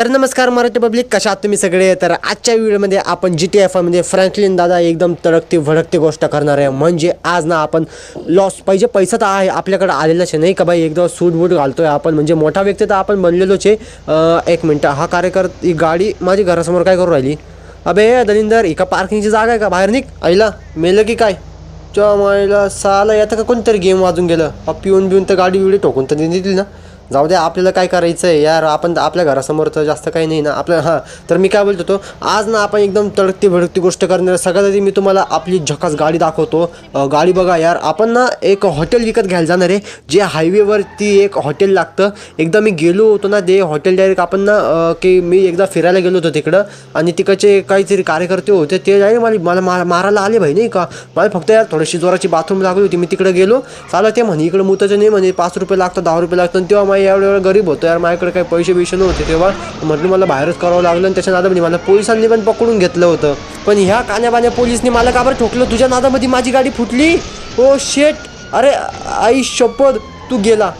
तर नमस्कार मराठी पब्लिक, कशा आहात तुम्ही सगळे. तर आजच्या व्हिडिओमध्ये आपण GTA मध्ये फ्रँकलिन दादा एकदम तडकती भडकती गोष्ट करणार आहे. म्हणजे आज ना आपण लॉस पाहिजे, पैसा तर आहे आपल्याकडे आलेलाच आहे नाही का भाई. एकदम सूट बूट घालतोय आपण, म्हणजे मोठा व्यक्ती तर आपण बनलेलोच आहे. एक मिनटं, हा कार्यकर्ता ही गाडी माझी घरासमोर काय करू राहिली. अबे दलिंदर, ही का पार्किंगची जागा आहे का, बाहेर निघ. आईला मेलं की काय च मायला साला येतं का कोणतरी गेम वाजून गेलं. पिऊन बिऊन तर गाडी विडी ठोकून तर दिली ना. जाऊ द्या, आपल्याला काय करायचं आहे यार, आपण आपल्या घरासमोर तर जास्त काही नाही ना आपलं. हां, तर मी काय बोलतो आज ना आपण एकदम तडकती भडकती गोष्ट करणार. सगळ्यात आधी मी तुम्हाला आपली झकास गाडी दाखवतो. गाडी बघा यार, आपण ना एक हॉटेल विकत घ्यायला जाणार आहे. जे हायवेवरती एक हॉटेल लागतं. एकदा मी गेलो होतो ना ते हॉटेल डायरेक्ट आपण ना की मी एकदा फिरायला गेलो होतो तिकडं, आणि तिकडचे काहीतरी कार्यकर्ते होते ते डायरेक्ट मला मारायला आले भाई नाही का. मला फक्त यार थोडीशी जोराची बाथरूम लागली होती. मी तिकडे गेलो, चाला ते म्हणे इकडे मुताचं नाही म्हणे, 5 रुपये लागतं 10 रुपये लागतं. तेव्हा माझ्या एवढं गरीब होतो यार, माझ्याकडे काही पैसे बिशे नव्हते. तेव्हा म्हटलं मला बाहेरच करावं लागलं, आणि त्याच्या नादामध्ये मला पोलिसांनी पण पकडून घेतलं होतं. पण ह्या कान्याबान्या पोलिसनी मला का बरं ठोकलं. तुझ्या नादामध्ये माझी गाडी फुटली. ओ शेट, अरे आई शपथ, तू गेला.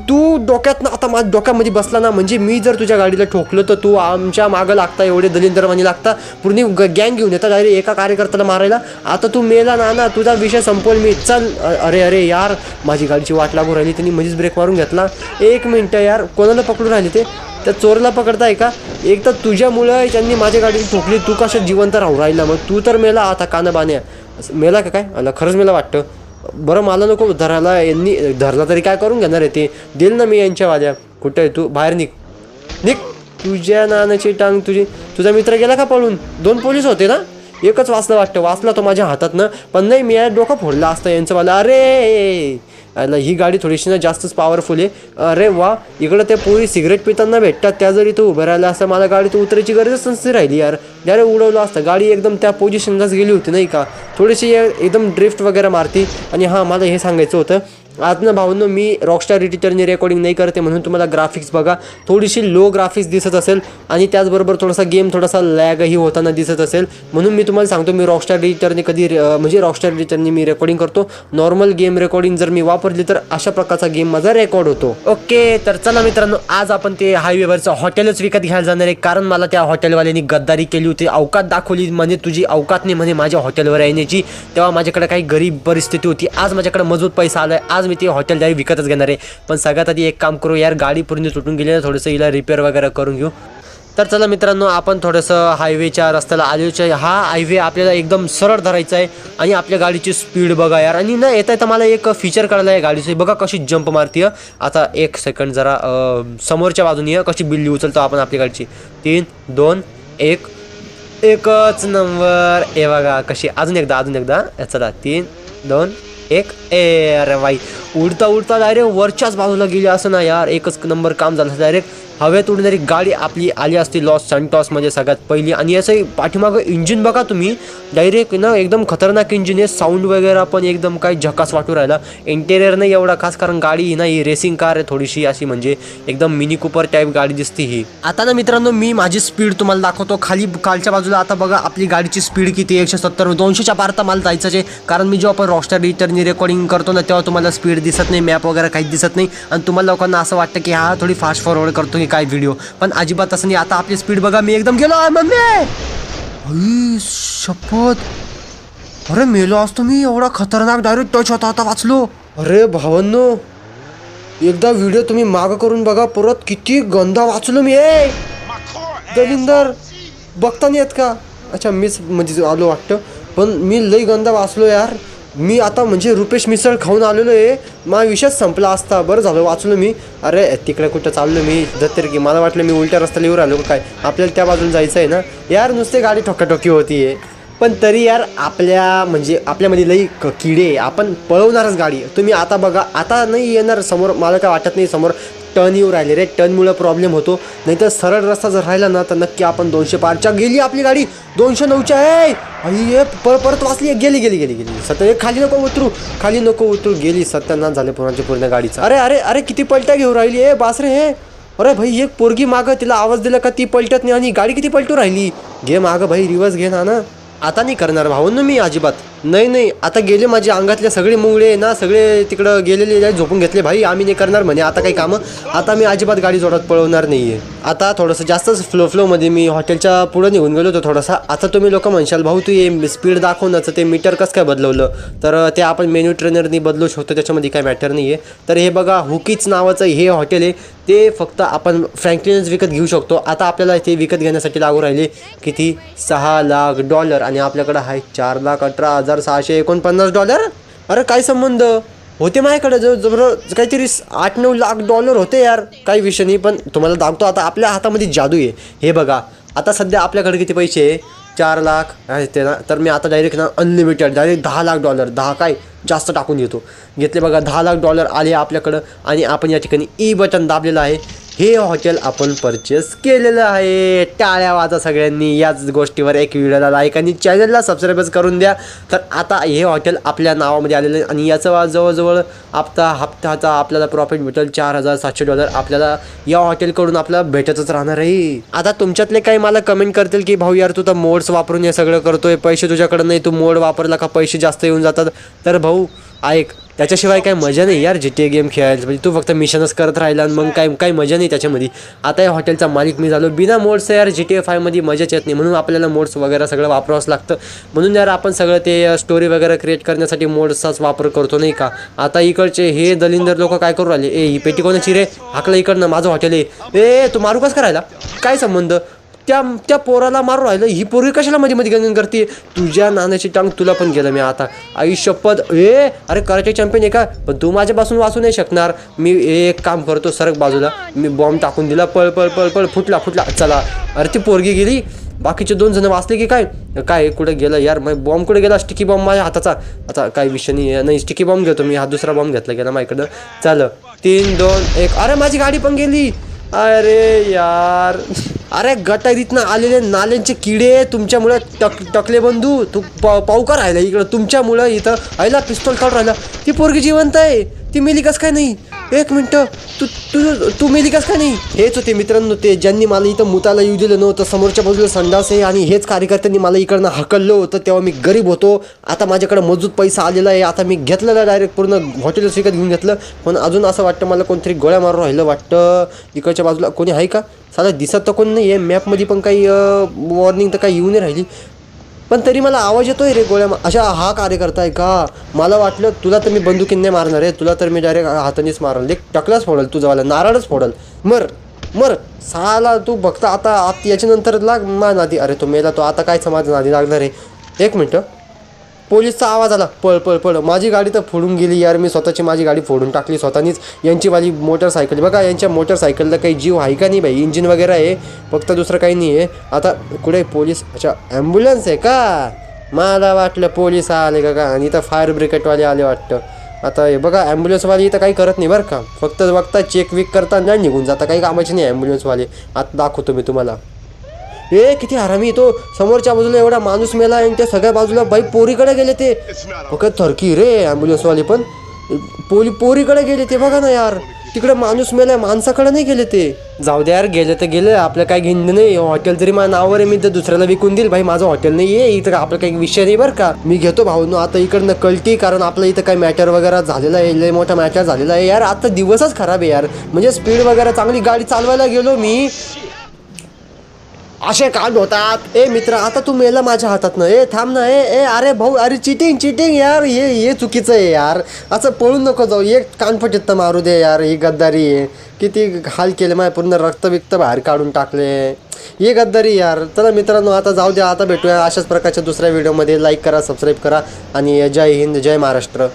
तू डोक्यात ना आता माझ्या डोक्यामध्ये बसला ना, म्हणजे मी जर तुझ्या गाडीला ठोकलं तर तू आमच्या मागं लागता. एवढे दलिंदरवाणी लागता, पूर्ण गँग घेऊन येतात डायरेक्ट एका कार्यकर्त्याला मारायला. आता तू मेला ना, तुझा विषय संपवल मी. चल. अरे अरे यार, माझी गाडीची वाट लागू राहिली, त्यांनी मध्येच ब्रेक मारून घेतला. 1 मिनटं यार, कोणाला पकडून राहिले ते, त्या चोरला पकडताय का. एक तर तुझ्यामुळं त्यांनी माझ्या गाडीची ठोकली, तू कसं जिवंत राहू राहिला. मग तू तर मेला आता, कानबान्या मेला का काय. आला खरंच मेला वाटतं. बरं, मला नको धरायला, यांनी धरला तरी काय करून घेणार आहे ते. देईल ना मी यांच्या वाद्या. कुठं आहे तू, बाहेर निघ निघ. तुझ्या नानाची टांग तुझी. तुझा मित्र गेला का पळून. 2 पोलीस होते ना, एकच वाचलं वाटतं. वाचला तो माझ्या हातातनं, पण नाही मी यार डोकं फोडलं असतं यांचंवाला. अरे ही गाडी थोडीशी ना जास्तच पॉवरफुल आहे. अरे वा, इकडं ते पोरी सिगरेट पिताना भेटतात, त्या जरी तो उभं राहिला असतं मला गाडीत उतरायची गरजच नसती राहिली यार. यार उडवलं असतं, गाडी एकदम त्या पोझिशनलाच गेली होती नाही का. थोडीशी एकदम ड्रिफ्ट वगैरे मारती. आणि हां, मला हे सांगायचं होतं आज ना भाऊंनो, मी रॉकस्टार एडिटरने रेकॉर्डिंग नाही करते म्हणून तुम्हाला ग्राफिक्स बघा थोडीशी लो ग्राफिक्स दिसत असेल, आणि त्याचबरोबर थोडासा गेम थोडासा लॅगही होताना दिसत असेल. म्हणून मी तुम्हाला सांगतो, मी रॉकस्टार एडिटरने म्हणजे रॉकस्टार एडिटरने मी रेकॉर्डिंग करतो. नॉर्मल गेम रेकॉर्डिंग जर मी वापरली तर अशा प्रकारचा गेम माझा रेकॉर्ड होतो. ओके, तर चला मित्रांनो, आज आपण ते हायवेवरचं हॉटेलच विकत घ्यायला जाणार आहे. कारण मला त्या हॉटेलवाल्यांनी गद्दारी केली होती, अवकात दाखवली. म्हणजे तुझी अवकात नाही म्हणे माझ्या हॉटेलवर येण्याची. तेव्हा माझ्याकडे काही गरीब परिस्थिती होती. आज माझ्याकडे मजबूत पैसा आला आहे, आज मी ते हॉटेल डायरेक्ट विकतच घेणार आहे. पण सगळ्यात आधी एक काम करू यार, गाडी पूर्ण तुटून गेली ना, थोडंसं हिला रिपेअर वगैरे करून घेऊ. तर चला मित्रांनो, आपण थोडंसं हायवेच्या रस्त्याला आलोच आहे. हा हायवे आपल्याला एकदम सरळ धरायचा आहे, आणि आपल्या गाडीची स्पीड बघा यार. आणि ना येता येता मला एक फीचर कळलं आहे गाडीचं, बघा कशी जंप मारते. आता 1 सेकंड, जरा समोरच्या बाजूने कशी बिल्ली उचलतो आपण आपली गाडीची. 3, 2, 1. एकच नंबर. हे बघा कशी. अजून एकदा. चला 3, 2, 1. अरे बाई, उडता डायरेक्ट वरच्याच बाजूला गेली असं ना यार. एकच नंबर काम झालं. डायरेक्ट हवेत उडणारी गाडी आपली आली असती लॉस सॅन्टॉसमध्ये सगळ्यात पहिली. आणि असं पाठीमागं इंजिन बघा तुम्ही, डायरेक्ट ना एकदम खतरनाक इंजिन आहे. साऊंड वगैरे पण एकदम काही झकास वाटू राहिला. इंटेरियर नाही एवढा खास, कारण गाडी ना ही रेसिंग कार आहे थोडीशी अशी, म्हणजे एकदम मिनी कूपर टाईप गाडी दिसते ही. आता ना मित्रांनो, मी माझी स्पीड तुम्हाला दाखवतो. खालच्या बाजूला आता बघा आपली गाडीची स्पीड किती, 170. 200च्या पार तर मला जायचं आहे. कारण मी जेव्हा आपण रॉकस्टार एडिटरनी रेकॉर्डिंग करतो ना, तेव्हा तुम्हाला स्पीड दिसत नाही, मॅप वगैरे काहीच दिसत नाही, आणि तुम्हाला लोकांना असं वाटतं की हा थोडी फास्ट फॉरवर्ड करतो काय व्हिडिओ. पण अजिबात असं नाही. आता आपली स्पीड बघा, मी एकदम गेलो. मम्मी शपथ, अरे मेलो असतो मी. एवढा खतरनाक डायरेक्ट टच होता, आता वाचलो. अरे भावांनो, एकदा व्हिडिओ तुम्ही मागं करून बघा परत, किती गंदा वाचलो मी. दलिंदर बघता नाही येत का. अच्छा, मीच म्हणजे आलो वाटतं, पण मी लई गंदा वाचलो यार. मी आता म्हणजे रुपेश मिसळ खाऊन आलेलो आहे. माझा विषयच संपला असता. बरं झालं वाचलो मी. अरे तिकडे कुठं चाललो मी जत्तर की, मला वाटलं मी उलट्या रस्त्याला येऊ राहिलो काय. आपल्याला त्या बाजूला जायचं आहे ना यार. नुसते गाडी ठोकाठोकी होती आहे, पण तरी यार आपल्यामध्ये लई किडे, आपण पळवणारच गाडी. तुम्ही आता बघा, आता नाही येणार समोर, मला काय वाटत नाही समोर टर्न येऊ राहिले रे. टर्नमुळे प्रॉब्लेम होतो, नाही तर सरळ रस्ता जर राहिला ना तर नक्की आपण 200 पारच्या. गेली आपली गाडी 209च्या आहे. आई परत वाचली. गेली. सत्य खाली नको उतरू गेली. सत्यानाश झाले पूर्ण गाडीचा. अरे किती पलट्या घेऊ राहिली बासरे हे. अरे भाई, एक पोरगी मागं, तिला आवाज दिला का ती पलटत नाही, आणि गाडी किती पलटू राहिली. घे मागं भाई, रिवर्स घे ना. आता नाही करणार भाऊंनो मी अजिबात. नाही आता गेले माझे अंगातले सगळे मुंगळे ना सगळे तिकडं गेलेले झोपून घेतले भाई आम्ही नाही करणार म्हणे आता काही कामं आता मी अजिबात गाडी जोरात पळवणार नाही आहे आता थोडंसं जास्तच फ्लोमध्ये मी हॉटेलच्या पुढं निघून गेलो होतो थोडासा आता तुम्ही लोक म्हणशाल भाऊ तू हे स्पीड दाखवण्याचं ते मीटर कसं काय बदलवलं तर ते आपण मेन्यू ट्रेनरनी बदलू शकतो त्याच्यामध्ये काय मॅटर नाही आहे तर हे बघा हुकीज नावाचं हे हॉटेल आहे ते फक्त आपण फ्रँकलिनच विकत घेऊ शकतो आता आपल्याला ते विकत घेण्यासाठी लागू राहिले किती $6 लाख आणि आपल्याकडं आहे $4,18,649 अरे काय संबंध होते माझ्याकडे जवळ काहीतरी $8-9 लाख होते यार काही विषय नाही पण तुम्हाला दाखवतो आता आपल्या हातामध्ये जादू आहे हे बघा आता सध्या आपल्याकडे किती पैसे आहे 4 लाख ते ना तर मी आता डायरेक्ट ना अनलिमिटेड डायरेक्ट $10 लाख 10 काय जास्त टाकून घेतले बघा $10 लाख आले आपल्याकडं आणि आपण या ठिकाणी ई बटन दाबलेलं आहे हे हॉटेल आपण परचेस केलेलं आहे टाळ्या वाजा सगळ्यांनी याच गोष्टीवर एक व्हिडिओला लाईक आणि चॅनलला सबस्क्राईबच करून द्या तर आता हे हॉटेल आपल्या नावामध्ये आलेलं आहे आणि याचं जवळजवळ हप्त्याचा आपल्याला प्रॉफिट भेटेल $4,700 आपल्याला या हॉटेलकडून आपल्याला भेटतच राहणार आहे आता तुमच्यातले काही मला कमेंट करतील की भाऊ यार तू तर मोड्स वापरून हे सगळं करतोय पैसे तुझ्याकडे नाही तू मोड वापरला का पैसे जास्त येऊन जातात तर भाऊ ऐक त्याच्याशिवाय काही मजा नाही यार GTA गेम खेळायचं म्हणजे तू फक्त मिशनच करत राहिला आणि मग काही मजा नाही त्याच्यामध्ये आता या हॉटेलचा मालिक मी झालो बिना मोड्स यार GTA 5 मध्ये मजाच येत नाही म्हणून आपल्याला मोड्स वगैरे सगळं वापरावंच लागतं म्हणून यार आपण सगळं ते स्टोरी वगैरे क्रिएट करण्यासाठी मोड्सचाच वापर करतो नाही का आता इकडचे हे दलिंदर लोक काय करू राहिले ही पेटी कोणाची रे हाकला इकडनं माझं हॉटेल आहे तू मारू कसं करायला काय संबंध त्या पोराला मारू राहिलं ही पोरगी कशाला मध्ये गंगन करते तुझ्या नाण्याची टांग तुला पण गेलं मी आता आई शपथ अरे कराटे चॅम्पियन आहे का पण तू माझ्यापासून वाचू नाही शकणार मी एक काम करतो सरक बाजूला मी बॉम्ब टाकून दिला पळ पळ पळ पळ फुटला चला अरे ती पोरगी गेली बाकीचे 2 जण वाचले की काय कुठे गेलं यार मग बॉम्ब कुठे गेला स्टिकी बॉम्ब माझ्या हाताचा आता काही विषय नाही स्टिकी बॉम्ब घेतो मी हा दुसरा बॉम्ब घेतला गेला माझ्याकडं चाल 3 2 1 अरे माझी गाडी पण गेली अरे यार अरे गटारीतनं आलेले नाल्यांचे किडे तुमच्यामुळे टकले बंधू तू पाहू का राहिला इकडं तुमच्यामुळं इथं आईला पिस्तॉल काढून राहिला ती पोरगी जिवंत आहे ती मेली कस काय नाही 1 मिनटं तू मेली कस काय नाही हेच होते मित्रांनो ते ज्यांनी मला इथं मुताला येऊ दिलं नव्हतं समोरच्या बाजूला संडास आहे आणि हेच कार्यकर्त्यांनी मला इकडनं हकललं होतं तेव्हा मी गरीब होतो आता माझ्याकडे मजूत पैसा आलेला आहे आता मी घेतलेला डायरेक्ट पूर्ण हॉटेलच विकत घेऊन घेतलं पण अजून असं वाटतं मला कोणतरी गोळ्या मारून राहिलं वाटतं इकडच्या बाजूला कोणी आहे का साला दिसत तर कोण नाही आहे मॅपमध्ये पण काही वॉर्निंग तर काही येऊ नाही राहिली पण तरी मला आवाज येतोय रे गोळ्या अशा हा कार्यकर्ता आहे का मला वाटलं तुला तर मी बंदुकीने मारणार आहे तुला तर मी डायरेक्ट हातानेच मारल टकलाच फोडल तुझावाला नारळच फोडल मर साला तू बघता आता याच्यानंतर लाग मा नादी अरे तो मेला तो आता काय समाज नादी लागणार आहे 1 मिनटं पोलीसचा आवाज आला पळ माझी गाडी तर फोडून गेली यार मी स्वतःची माझी गाडी फोडून टाकली स्वतःनीच यांची वाली मोटरसायकल बघा यांच्या मोटरसायकलला काही जीव आहे का नाही बाई इंजिन वगैरे आहे फक्त दुसरं काही नाही आहे आता कुठे पोलीस अच्छा ॲम्ब्युलन्स आहे का मला वाटलं पोलीस आले का आणि इथं फायर ब्रिगेडवाले आले वाटतं आता हे बघा ॲम्ब्युलन्सवाले इथं काही करत नाही बरं का फक्त बघता चेक विक करता नाही निघून जाता काही कामाचे नाही ॲम्ब्युलन्सवाले आता दाखवतो मी तुम्हाला किती हरामी तो समोरच्या बाजूला एवढा माणूस मेला आणि त्या सगळ्या बाजूला बाई पोरीकडे गेले ते बघा थरकी रे ॲम्ब्युलन्सवाले पण पोरीकडे गेले ते बघा ना यार तिकडे माणूस मेलाय माणसाकडे नाही गेले ते जाऊ द्या यार गेले तर गेले आपलं काय घेणं नाही हॉटेल जरी माझ्या नावावर आहे मी तर दुसऱ्याला विकून देईल भाई माझं हॉटेल नाही आहे इथं आपलं काही विषय नाही बरं का मी घेतो भाऊ आता इकडनं कळती कारण आपलं इथं काही मॅटर वगैरे झालेला आहे लय मोठा मॅटर झालेला आहे यार आता दिवसच खराब आहे यार म्हणजे स्पीड वगैरे चांगली गाडी चालवायला गेलो मी असे कांड होतात मित्र आता तू मेला माझ्या हातातनं थांब ना अरे भाऊ अरे चिटिंग यार हे चुकीचं आहे यार असं पळून नको जाऊ एक कानफटीत मारू दे यार ही गद्दारी आहे किती हाल केले माझ्या पूर्ण रक्त बाहेर काढून टाकले ही गद्दारी यार चला मित्रांनो आता जाऊ द्या आता भेटूया अशाच प्रकारच्या दुसऱ्या व्हिडिओमध्ये लाईक करा सबस्क्राईब करा आणि जय हिंद जय महाराष्ट्र